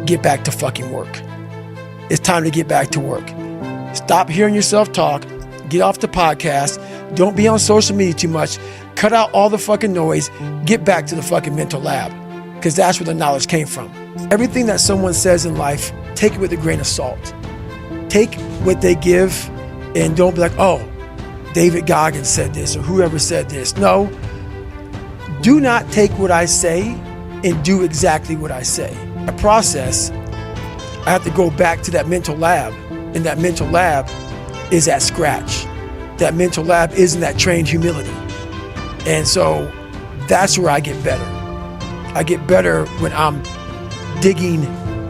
get back to fucking work. It's time to get back to work. Stop hearing yourself talk. Get off the podcast. Don't be on social media too much. Cut out all the fucking noise. Get back to the fucking mental lab, because that's where the knowledge came from. Everything that someone says in life, take it with a grain of salt. Take what they give and don't be like, oh, David Goggins said this or whoever said this. No, do not take what I say and do exactly what I say. A process, I have to go back to that mental lab, and that mental lab is at scratch. That mental lab isn't that trained humility. And so that's where I get better. I get better when I'm digging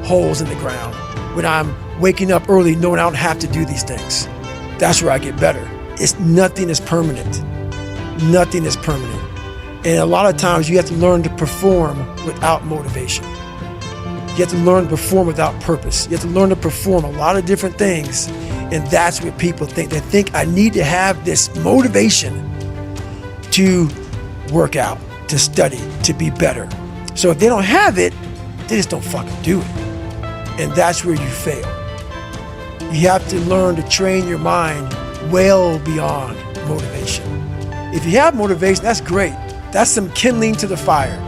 holes in the ground, when I'm waking up early knowing I don't have to do these things. That's where I get better. Nothing is permanent. Nothing is permanent. And a lot of times you have to learn to perform without motivation. You have to learn to perform without purpose. You have to learn to perform a lot of different things. And that's what people think. They think I need to have this motivation to work out, to study, to be better. So if they don't have it, they just don't fucking do it. And that's where you fail. You have to learn to train your mind well beyond motivation. If you have motivation, that's great. That's some kindling to the fire.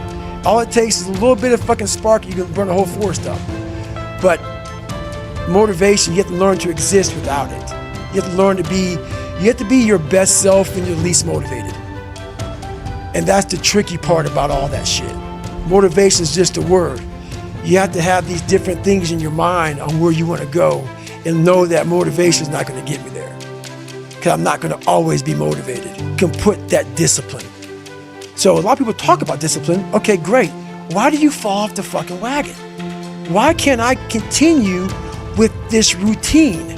All it takes is a little bit of fucking spark, you can burn a whole forest up. But motivation, you have to learn to exist without it. You have to learn to be, you have to be your best self when you're least motivated. And that's the tricky part about all that shit. Motivation is just a word. You have to have these different things in your mind on where you want to go and know that motivation is not going to get me there. Because I'm not going to always be motivated. You can put that discipline. So a lot of people talk about discipline. Okay, great. Why do you fall off the fucking wagon? Why can't I continue with this routine?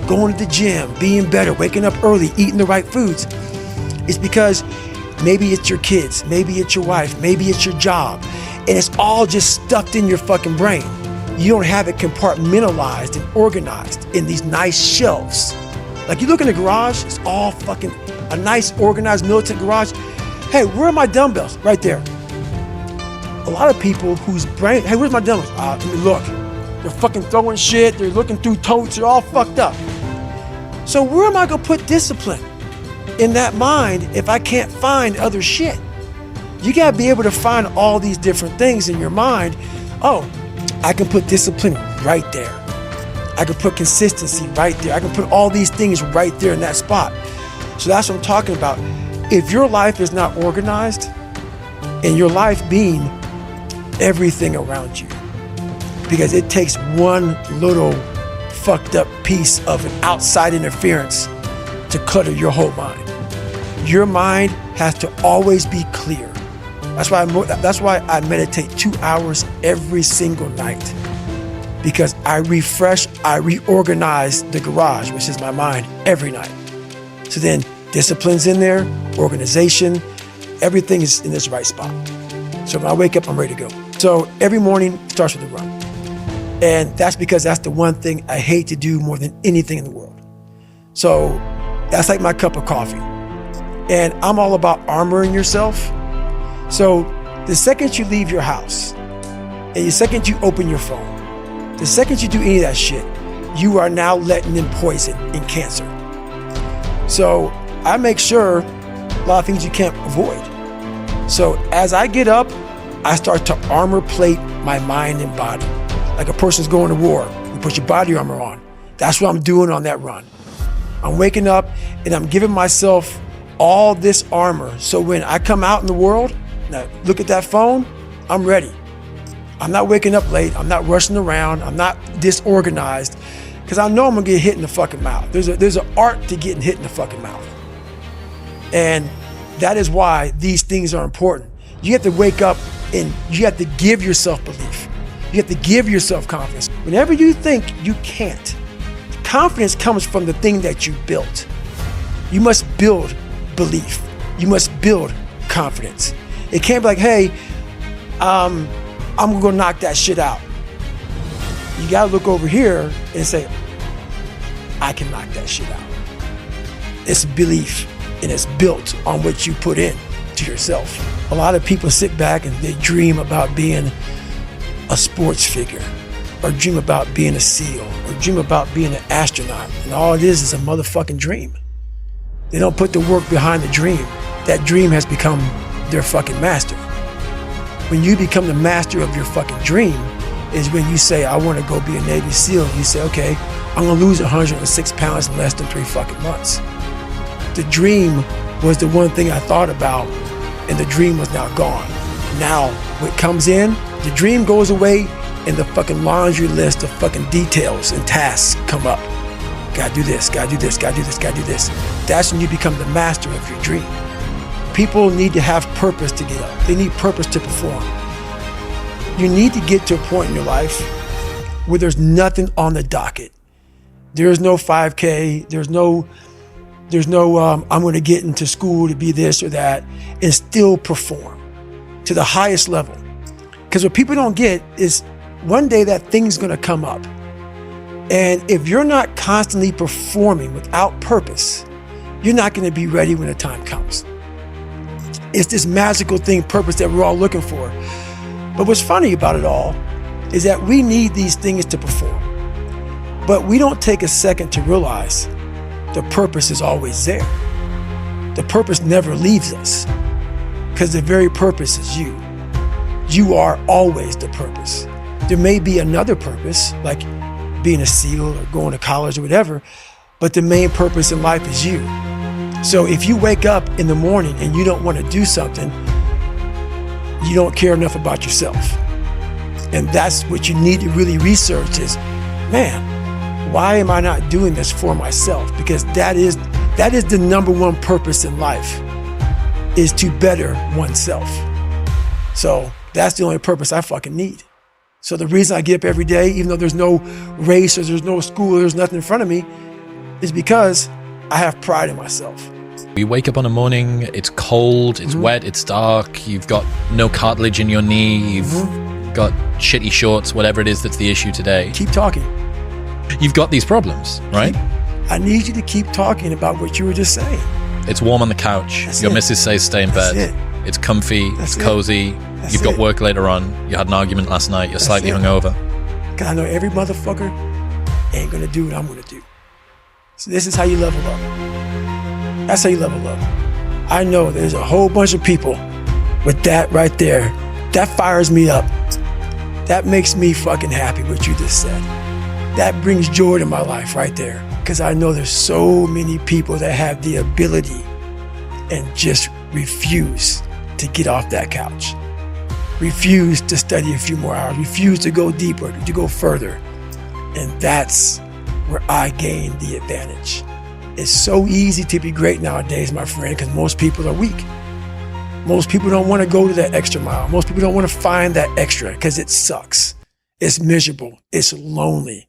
Going to the gym, being better, waking up early, eating the right foods. It's because maybe it's your kids, maybe it's your wife, maybe it's your job, and it's all just stuffed in your fucking brain. You don't have it compartmentalized and organized in these nice shelves. Like you look in the garage, it's all fucking a nice organized militant garage. Hey, where are my dumbbells? Right there. A lot of people whose brain, hey, where's my dumbbells? Let me look. They're fucking throwing shit, they're looking through totes, they're all fucked up. So where am I gonna put discipline in that mind if I can't find other shit? You gotta be able to find all these different things in your mind. Oh, I can put discipline right there. I can put consistency right there. I can put all these things right there in that spot. So that's what I'm talking about. If your life is not organized, and your life being everything around you, because it takes one little fucked up piece of an outside interference to clutter your whole mind. Your mind has to always be clear. That's why I meditate 2 hours every single night, because I refresh, I reorganize the garage, which is my mind, every night. So then discipline's in there, organization, everything is in this right spot. So when I wake up, I'm ready to go. So every morning starts with a run. And that's because that's the one thing I hate to do more than anything in the world. So that's like my cup of coffee. And I'm all about armoring yourself. So the second you leave your house, and the second you open your phone, the second you do any of that shit, you are now letting in poison and cancer. So I make sure a lot of things you can't avoid. So as I get up, I start to armor plate my mind and body. Like a person's going to war, you put your body armor on. That's what I'm doing on that run. I'm waking up and I'm giving myself all this armor. So when I come out in the world, now look at that phone, I'm ready. I'm not waking up late, I'm not rushing around, I'm not disorganized, because I know I'm gonna get hit in the fucking mouth. There's an art to getting hit in the fucking mouth. And that is why these things are important. You have to wake up and you have to give yourself belief. You have to give yourself confidence. Whenever you think you can't, confidence comes from the thing that you built. You must build belief. You must build confidence. It can't be like, hey, I'm gonna knock that shit out. You gotta look over here and say, I can knock that shit out. It's belief, and it's built on what you put in to yourself. A lot of people sit back and they dream about being a sports figure. or dream about being a SEAL or dream about being an astronaut. And all it is a motherfucking dream. They don't put the work behind the dream. That dream has become their fucking master. When you become the master of your fucking dream is when you say, I want to go be a Navy SEAL. You say, okay, I'm going to lose 106 pounds in less than 3 fucking months. The dream was the one thing I thought about, and the dream was now gone. Now, what comes in, the dream goes away, and the fucking laundry list of fucking details and tasks come up. Gotta do this, gotta do this, gotta do this, gotta do this. That's when you become the master of your dream. People need to have purpose to get up. They need purpose to perform. You need to get to a point in your life where there's nothing on the docket. There's no 5K, there's no I'm gonna get into school to be this or that, and still perform to the highest level. Because what people don't get is one day that thing's gonna come up. And if you're not constantly performing without purpose, you're not gonna be ready when the time comes. It's this magical thing, purpose, that we're all looking for. But what's funny about it all is that we need these things to perform. But we don't take a second to realize the purpose is always there. The purpose never leaves us because the very purpose is you. You are always the purpose. There may be another purpose, like being a SEAL or going to college or whatever, but the main purpose in life is you. So if you wake up in the morning and you don't want to do something, you don't care enough about yourself. And that's what you need to really research is, man, why am I not doing this for myself? Because that is the number one purpose in life, is to better oneself. So that's the only purpose I fucking need. So the reason I get up every day, even though there's no race or there's no school or there's nothing in front of me, is because I have pride in myself. You wake up on a morning, it's cold, it's wet, it's dark, you've got no cartilage in your knee, you've got shitty shorts, whatever it is that's the issue today. Keep talking. You've got these problems, right? I need you to keep talking about what you were just saying. It's warm on the couch. That's Your it. missus says stay in bed. That's it. It's comfy, That's it's it. cozy. That's You've got it. work later on. You had an argument last night. You're slightly it. hungover. Because I know every motherfucker ain't gonna do what I'm gonna do. So this is how you level up. That's how you level up. I know there's a whole bunch of people with that right there. That fires me up. That makes me fucking happy what you just said. That brings joy to my life right there. Because I know there's so many people that have the ability and just refuse to get off that couch. Refuse to study a few more hours. Refuse to go deeper, to go further. And that's where I gain the advantage. It's so easy to be great nowadays, my friend, because most people are weak. Most people don't want to go to that extra mile. Most people don't want to find that extra because it sucks. It's miserable. It's lonely.